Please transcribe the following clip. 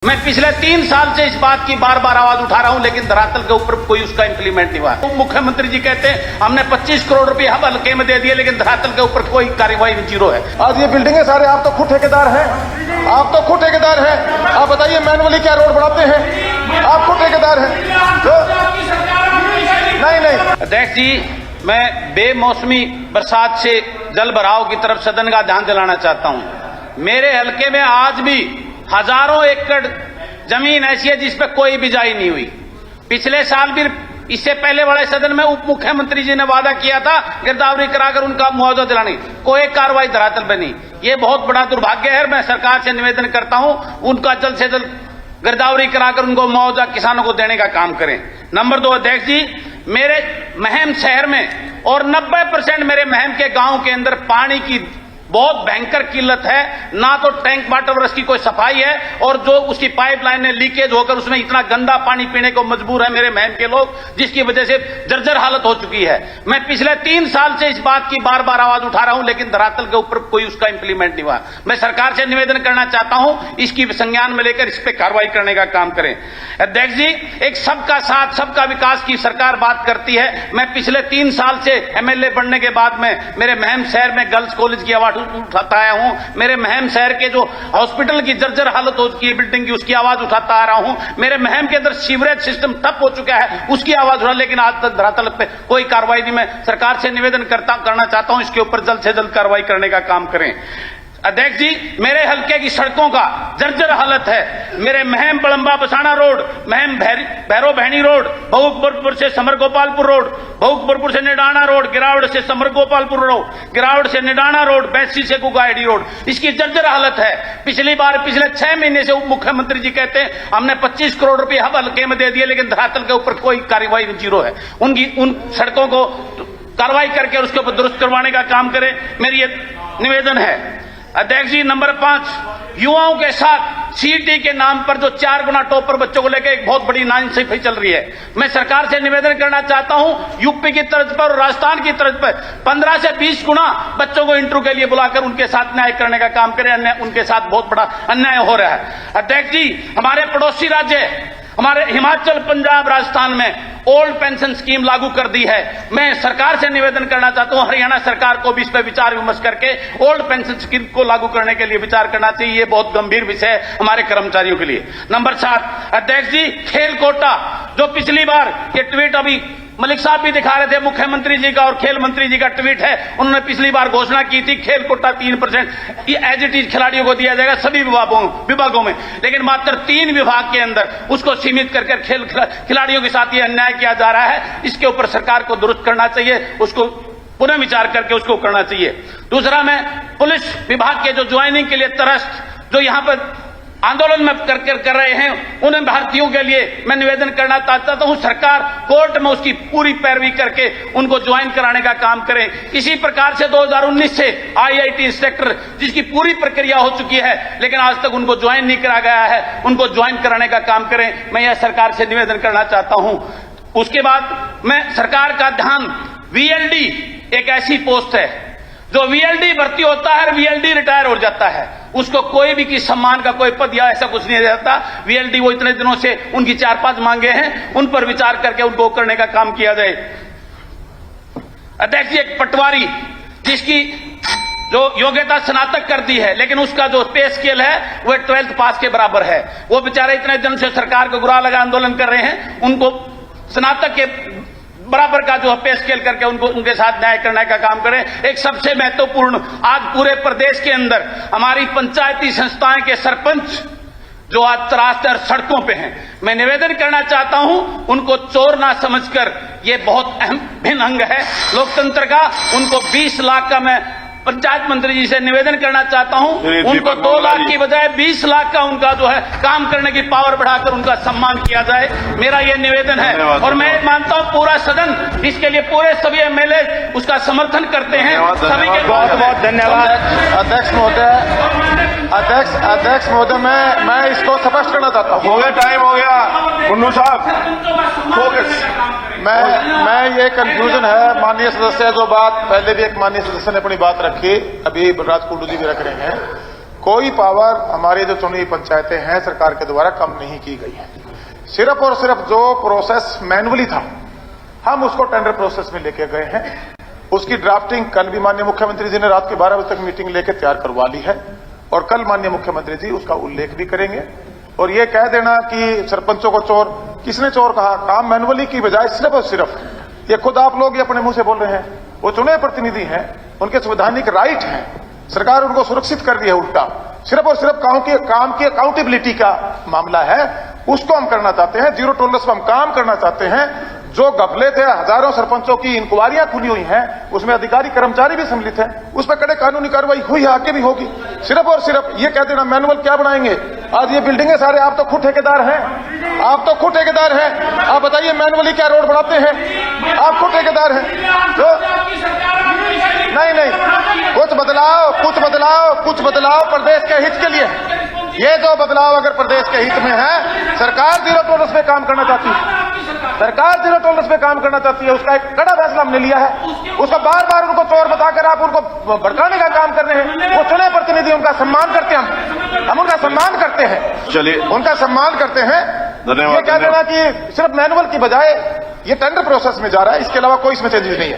मैं पिछले 3 साल से इस बात की बार बार आवाज उठा रहा हूं, लेकिन धरातल के ऊपर कोई उसका इंप्लीमेंट नहीं हुआ। तो मुख्यमंत्री जी कहते हैं हमने 25 करोड़ रुपए हब हल्के में दे दिए, लेकिन धरातल के ऊपर कोई कार्रवाई जीरो है। आज ये बिल्डिंगें सारे आप तो खुद ठेकेदार हैं, आप तो खुद ठेकेदार हैं। आप बताइए मैनुअली क्या रोड बनाते हैं? आप खुद ठेकेदार हैं। नहीं अध्यक्ष जी, मैं बेमौसमी बरसात से जल भराव की तरफ सदन का ध्यान दिलाना चाहता हूं। मेरे हलके में आज भी हजारों एकड़ जमीन ऐसी है जिस पे कोई बिजाई नहीं हुई। पिछले साल भी, इससे पहले वाले सदन में उप मुख्यमंत्री जी ने वादा किया था गिरदावरी कराकर उनका मुआवजा दिलाने, कोई कार्रवाई धरातल पे नहीं। ये बहुत बड़ा दुर्भाग्य है। मैं सरकार से निवेदन करता हूं उनका जल्द से जल्द गिरदावरी कराकर उनको मुआवजा किसानों को देने का काम करें। नंबर 2, अध्यक्ष जी, मेरे महम शहर में और 90% मेरे महम के गांव के अंदर पानी की बहुत भयंकर किल्लत है। ना तो टैंक वाटर वर्क्स की कोई सफाई है, और जो उसकी पाइपलाइन में लीकेज होकर उसमें इतना गंदा पानी पीने को मजबूर है मेरे महम के लोग, जिसकी वजह से जर्जर हालत हो चुकी है। मैं पिछले 3 साल से इस बात की बार बार आवाज उठा रहा हूं, लेकिन धरातल के ऊपर कोई उसका इंप्लीमेंट नहीं हुआ। मैं सरकार से निवेदन करना चाहता हूं इसकी संज्ञान में लेकर इस पर कार्रवाई करने का काम करें। अध्यक्ष जी, एक सबका साथ सबका विकास की सरकार बात करती है। मैं पिछले 3 साल से एमएलए बनने के बाद में मेरे महम शहर में गर्ल्स कॉलेज की आवाज उठाता आया हूं। मेरे महम शहर के जो हॉस्पिटल की जर्जर हालत हो चुकी है बिल्डिंग की, उसकी आवाज उठाता आ रहा हूं। मेरे महम के अंदर सीवरेज सिस्टम ठप हो चुका है, उसकी आवाज उठा, लेकिन आज तक धरातल पे कोई कार्रवाई नहीं। मैं सरकार से निवेदन करना चाहता हूं इसके ऊपर जल्द से जल्द कार्रवाई करने का काम करें। अध्यक्ष जी, मेरे हलके की सड़कों का जर्जर हालत है। मेरे महम बड़ंबा बसाना रोड, महम भैरो बहनी रोड, बहुकपुर से समर गोपालपुर रोड, बहुकपुर से निडाना रोड, गिरावड़ से समर गोपालपुर रोड, गिरावड़ से निडाना रोड, बैसी से गुगाईडी रोड, इसकी जर्जर हालत है। पिछले 6 महीने से उप मुख्यमंत्री जी कहते हैं हमने 25 करोड़ रुपए हब हल्के में दे दिए, लेकिन धरातल के ऊपर कोई कार्रवाई जीरो है। उन सड़कों को कार्रवाई करके उसके ऊपर दुरुस्त करवाने का काम करें, मेरी ये निवेदन है। अध्यक्ष जी, नंबर 5, युवाओं के साथ सीटी के नाम पर जो 4 गुना टॉपर बच्चों को लेकर एक बहुत बड़ी नाइंसाफी चल रही है। मैं सरकार से निवेदन करना चाहता हूं यूपी की तर्ज पर और राजस्थान की तर्ज पर 15 से 20 गुना बच्चों को इंटरव्यू के लिए बुलाकर उनके साथ न्याय करने का काम करें। उनके साथ बहुत बड़ा अन्याय हो रहा है। अध्यक्ष जी, हमारे पड़ोसी राज्य हमारे हिमाचल, पंजाब, राजस्थान में ओल्ड पेंशन स्कीम लागू कर दी है। मैं सरकार से निवेदन करना चाहता हूं हरियाणा सरकार को भी इस पर विचार विमर्श करके ओल्ड पेंशन स्कीम को लागू करने के लिए विचार करना चाहिए। ये बहुत गंभीर विषय है हमारे कर्मचारियों के लिए। नंबर 7, अध्यक्ष जी, खेल कोटा, जो पिछली बार ये ट्वीट अभी मलिक साहब भी दिखा रहे थे, मुख्यमंत्री जी का और खेल मंत्री जी का ट्वीट है। उन्होंने पिछली बार घोषणा की थी खेल कोटा 3% एज इट इज खिलाड़ियों को दिया जाएगा सभी विभागों में, लेकिन मात्र 3 विभाग के अंदर उसको सीमित करके खेल खिलाड़ियों के साथ ये अन्याय किया जा रहा है। इसके ऊपर सरकार को दुरुस्त करना चाहिए, उसको पुनः विचार करके उसको करना चाहिए। दूसरा, मैं पुलिस विभाग के जो ज्वाइनिंग के लिए तरस्त जो यहां पर आंदोलन में कर रहे हैं, उन भारतीयों के लिए मैं निवेदन करना चाहता हूं सरकार कोर्ट में उसकी पूरी पैरवी करके उनको ज्वाइन कराने का काम करे। इसी प्रकार से 2019 से आईआईटी इंस्ट्रक्टर जिसकी पूरी प्रक्रिया हो चुकी है, लेकिन आज तक उनको ज्वाइन नहीं करा गया है, उनको ज्वाइन कराने का काम करें। मैं यह सरकार से निवेदन करना चाहता हूं। उसके बाद मैं सरकार का ध्यान, वीएलडी एक ऐसी पोस्ट है जो वीएलडी भर्ती होता है, वीएलडी रिटायर हो जाता है, उसको कोई भी किसी सम्मान का कोई पद या ऐसा कुछ नहीं रहता। वीएलडी वो इतने दिनों से उनकी 4-5 मांगे हैं, उन पर विचार करके उनको करने का काम किया जाए। अध्यक्ष जी, एक पटवारी जिसकी जो योग्यता स्नातक कर दी है, लेकिन उसका जो पे स्केल है वह 12th पास के बराबर है। वो बेचारे इतने दिन से सरकार को गुरा लगा आंदोलन कर रहे हैं, उनको स्नातक के बराबर का जो पे स्केल करके उनको उनके साथ न्याय करने का काम करें। एक सबसे महत्वपूर्ण, आज पूरे प्रदेश के अंदर हमारी पंचायती संस्थाएं के सरपंच जो आज त्रासते और सड़कों पे हैं, मैं निवेदन करना चाहता हूं उनको चोर ना समझकर, ये बहुत अहम भिन्न अंग है लोकतंत्र का, उनको 20 लाख का मैं पंचायत मंत्री जी से निवेदन करना चाहता हूं उनको 2 लाख की बजाय 20 लाख का उनका जो है काम करने की पावर बढ़ाकर उनका सम्मान किया जाए। मेरा यह निवेदन है, और मैं मानता हूं पूरा सदन इसके लिए, पूरे सभी एमएलए उसका समर्थन करते हैं। सभी के बहुत बहुत धन्यवाद। अध्यक्ष महोदय, मैं इसको स्पष्ट करना चाहता हूँ। हो गया, टाइम हो गया मुन्नू साहब, फोकस। मैं ये कंफ्यूजन है, माननीय सदस्य जो बात, पहले भी एक माननीय सदस्य ने अपनी बात रखी, अभी बलराज कुंडू जी भी रख रहे हैं। कोई पावर हमारी जो चुनी पंचायतें हैं सरकार के द्वारा कम नहीं की गई है। सिर्फ और सिर्फ जो प्रोसेस मैनुअली था हम उसको टेंडर प्रोसेस में लेके गए हैं। उसकी ड्राफ्टिंग कल भी माननीय मुख्यमंत्री जी ने रात के 12 बजे तक मीटिंग लेकर तैयार करवा ली है और कल माननीय मुख्यमंत्री जी उसका उल्लेख भी करेंगे। और ये कह देना कि सरपंचों को चोर, किसने चोर कहा? काम मैनुअली की बजाय सिर्फ और सिर्फ, ये खुद आप लोग ये अपने मुंह से बोल रहे हैं, वो चुने प्रतिनिधि हैं, उनके संवैधानिक राइट हैं, सरकार उनको सुरक्षित कर रही है। उल्टा सिर्फ और सिर्फ काम की अकाउंटेबिलिटी का मामला है, उसको हम करना चाहते हैं। जीरो टॉलरेंस पर हम काम करना चाहते हैं। जो गफले थे, हजारों सरपंचों की इंक्वायरियां खुली हुई हैं, उसमें अधिकारी कर्मचारी भी सम्मिलित हैं, उस पर कड़े कानूनी कार्रवाई हुई है, आगे भी होगी। सिर्फ और सिर्फ ये कह देना मैनुअल क्या बनाएंगे? आज ये बिल्डिंगें सारे, आप तो खुद ठेकेदार हैं, आप तो खुद ठेकेदार हैं। आप बताइए मैनुअली क्या रोड बनाते हैं? आप खुद ठेकेदार हैं। तो नहीं, कुछ बदलाव प्रदेश के हित के लिए। ये जो बदलाव अगर प्रदेश के हित में है, सरकार जीरो टॉलरेंस पे काम करना चाहती है, सरकार जीरो टॉलरेंस पे काम करना चाहती है। उसका एक कड़ा फैसला हमने लिया है। उसका बार बार उनको चोर बताकर आप उनको भड़काने का काम कर रहे हैं। वो चुने प्रतिनिधि, उनका सम्मान करते हैं, हम उनका सम्मान करते हैं, चलिए, उनका सम्मान करते हैं। धन्यवाद। ये कह देना कि सिर्फ मैनुअल की बजाय ये टेंडर प्रोसेस में जा रहा है, इसके अलावा कोई इसमें चेंजेस नहीं है।